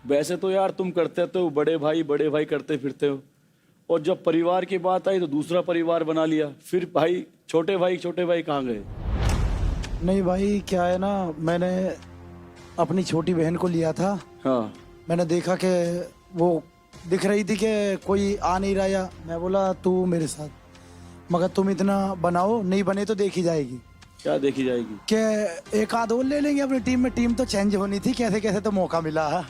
वैसे तो यार तुम करते तो बड़े भाई करते फिरते हो, और जब परिवार की बात आई तो दूसरा परिवार बना लिया। फिर भाई छोटे भाई कहाँ गए? नहीं भाई, क्या है ना, मैंने अपनी छोटी बहन को लिया था। हाँ। मैंने देखा कि वो दिख रही थी कि कोई आ नहीं रहा, या मैं बोला तू मेरे साथ, मगर तुम इतना बनाओ, नहीं बने तो देखी जाएगी। क्या देखी जाएगी? कि एक आध और ले लेंगे अपनी टीम में। टीम तो चेंज होनी थी, कैसे कैसे तो मौका मिला।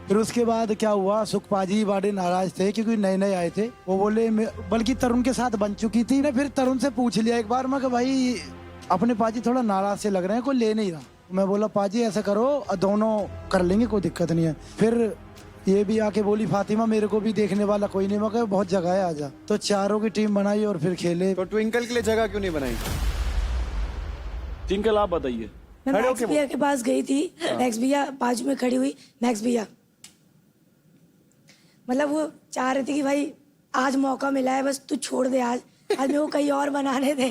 फिर उसके बाद क्या हुआ, सुखपाजी बड़े नाराज थे क्योंकि नए नए आए थे। वो बोले, बल्कि तरुण के साथ बन चुकी थी ना, फिर तरुण से पूछ लिया एक बार, मैं कि भाई अपने पाजी थोड़ा नाराज से लग रहे हैं, कोई ले नहीं रहा। मैं बोला पाजी ऐसा करो, दोनों कर लेंगे, कोई दिक्कत नहीं है। फिर ये भी आके बोली फातिमा मेरे को भी देखने वाला कोई नहीं, मगर बहुत जगह है, आजा। तो चारों की टीम बनाई और फिर खेले। तो ट्विंकल के लिए जगह क्यों नहीं बनाई? ट्विंकल आप बताइए। मैं मैक्स भैया के पास गई थी। मैक्स भैया बाजू में खड़ी हुई, मैक्स भैया मतलब वो चाह रहे थे कि भाई आज मौका मिला है, बस तू छोड़ दे, आज मेरे को कहीं और बनाने दे।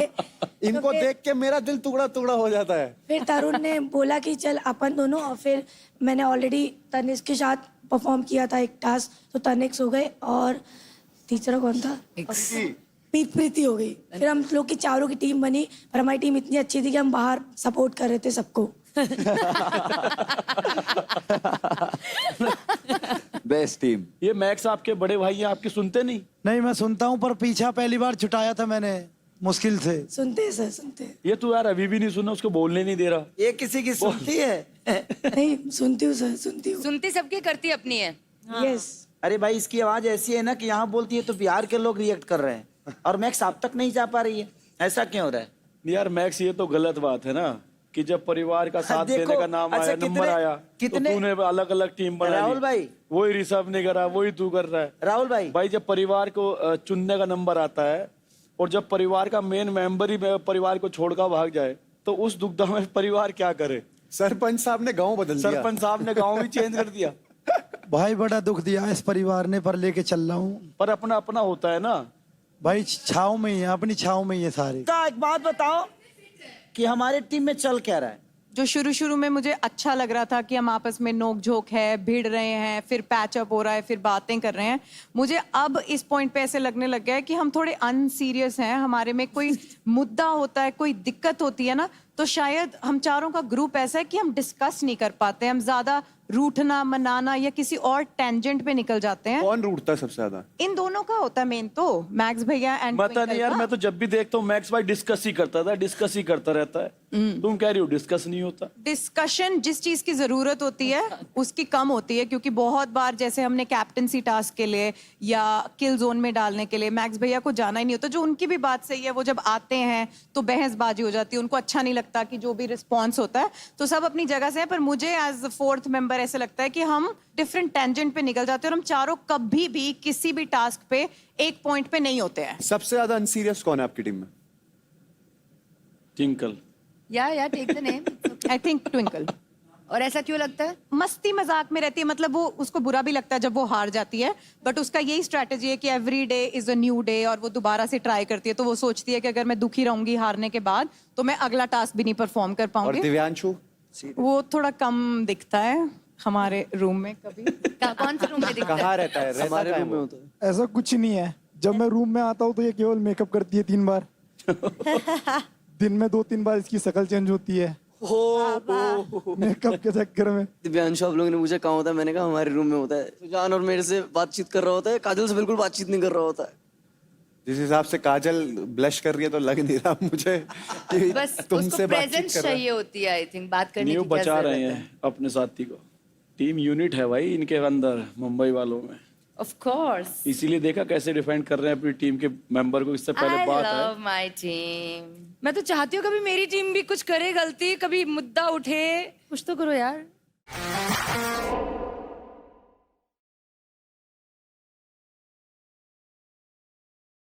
इनको तो देख के मेरा दिल टुकड़ा टुकड़ा हो जाता है। फिर तरुण ने बोला कि चल अपन दोनों, और फिर मैंने ऑलरेडी तनिष्क के साथ परफॉर्म किया था एक टास्क, तो तनिष्क हो गए और तीसरा कौन था? प्रीति हो गई। फिर हम लोग की चारों की टीम बनी, पर हमारी टीम इतनी अच्छी थी कि हम बाहर सपोर्ट कर रहे थे सबको। Best team. ये मैक्स आपके बड़े भाई हैं, आपकी सुनते नहीं? नहीं, मैं सुनता हूँ, पर पीछा पहली बार छुटाया था मैंने, मुश्किल से। सुनते हैं सर, सुनते हैं। ये तो यार अभी भी नहीं सुना, उसको बोलने नहीं दे रहा। ये किसी की सुनती है? नहीं, सुनती हूँ सर, सुनती हूँ। सुनती सबकी, करती अपनी है। यस। अरे भाई इसकी आवाज ऐसी है ना कि यहाँ बोलती है तो बिहार के लोग रिएक्ट कर रहे हैं, और मैक्स आप तक नहीं जा पा रही है। ऐसा क्यों हो रहा है? यार मैक्स, ये तो गलत बात है ना कि जब परिवार का साथ देखो, देने का नाम अच्छा, आया, नंबर आया, तो तूने अलग अलग टीम बना ली। राहुल भाई, वही ऋषभ ने करा, वही तू कर रहा है। राहुल भाई जब परिवार को चुनने का नंबर आता है, और जब परिवार का मेन मेंबर ही परिवार को छोड़कर भाग जाए, तो उस दुविधा में परिवार क्या करे? सरपंच साहब ने गांव बदल दिया। सरपंच साहब ने गांव भी चेंज कर दिया। भाई बड़ा दुख दिया इस परिवार ने, पर लेके चल रहा हूँ। पर अपना अपना होता है ना भाई, छाव में ही है, अपनी छाव में ही है सारे। तो एक बात बताओ कि हमारे टीम में चल क्या रहा है? जो शुरू शुरू में मुझे अच्छा लग रहा था कि हम आपस में नोक झोंक है, भिड़ रहे हैं, फिर पैचअप हो रहा है, फिर बातें कर रहे हैं, मुझे अब इस पॉइंट पे ऐसे लगने लग गया है कि हम थोड़े अनसीरियस हैं। हमारे में कोई मुद्दा होता है, कोई दिक्कत होती है ना, तो शायद हम चारों का ग्रुप ऐसा है कि हम डिस्कस नहीं कर पाते। हम ज्यादा रूठना मनाना या किसी और टेंजेंट पे निकल जाते हैं। कौन रूठता है सबसे ज्यादा? इन दोनों का होता है मेन, तो मैक्स भैया एंड पता नहीं यार, मैं तो जब भी देखता हूँ मैक्स भाई डिस्कस ही करता था, डिस्कस ही करता रहता है। तुम कह रही हो डिस्कस नहीं होता? डिस्कशन जिस चीज की जरूरत होती है उसकी कम होती है, क्योंकि बहुत बार जैसे हमने कैप्टनसी टास्क के लिए या किल जोन में डालने के लिए मैक्स भैया को जाना ही नहीं होता। जो उनकी भी बात सही है, वो जब आते हैं तो बहसबाजी हो जाती है, उनको अच्छा नहीं लगता कि जो भी रिस्पॉन्स होता है। तो सब अपनी जगह से है, पर मुझे एज फोर्थ मेंबर ऐसे लगता है कि हम डिफरेंट टेंजेंट पे निकल जाते हैं, और हम चारों कभी भी किसी भी टास्क पे एक पॉइंट पे नहीं होते हैं। सबसे ज्यादा अनसीरियस कौन है आपकी टीम में? ट्विंकल। या take the name. I think Twinkle. और ऐसा क्यों लगता है? मस्ती मजाक में रहती है, मतलब वो उसको बुरा भी लगता है जब वो हार जाती है, बट उसका यही स्ट्रेटेजी है कि every day is a new day, और वो दोबारा से ट्राई करती है। तो वो सोचती है कि अगर मैं दुखी रहूंगी हारने के बाद तो मैं अगला टास्क भी नहीं परफॉर्म कर और पाऊंगी। दिव्यांशु? वो थोड़ा कम दिखता है हमारे रूम में। कभी कौन से रूम में दिखता है? कहाँ रहता है? रहता हमारे कहाँ रूम में है वो? होता है। ऐसा कुछ नहीं है, जब मैं रूम में आता हूँ तो ये केवल मेकअप करती है 3 बार। दिन में 2-3 बार इसकी शक्ल चेंज होती है मेकअप के चक्कर में। दिव्यांशु आप लोगों ने मुझे कहा होता है, मैंने कहा हमारे रूम में होता है। सुजान और मेरे से बातचीत कर रहा होता है, काजल से बिल्कुल बातचीत नहीं कर रहा होता है। जिस हिसाब से काजल ब्लश कर रही है तो लग नहीं रहा मुझे कि बस तुमसे उसको बातचीत प्रेजेंस कर रहा है। चाहिए होती है, आई थिंक, बात करने न्यू की क्या बचा रहे जरूरत है? हैं अपने साथी को। टीम यूनिट है भाई इनके अंदर, मुंबई वालों में। ऑफ कोर्स, इसीलिए देखा कैसे डिफेंड कर रहे हैं अपनी टीम के मेंबर को। इससे पहले आई बात है, लव माय टीम। मैं तो चाहती हूँ कभी मेरी टीम भी कुछ करे गलती, कभी मुद्दा उठे, कुछ तो करो यार।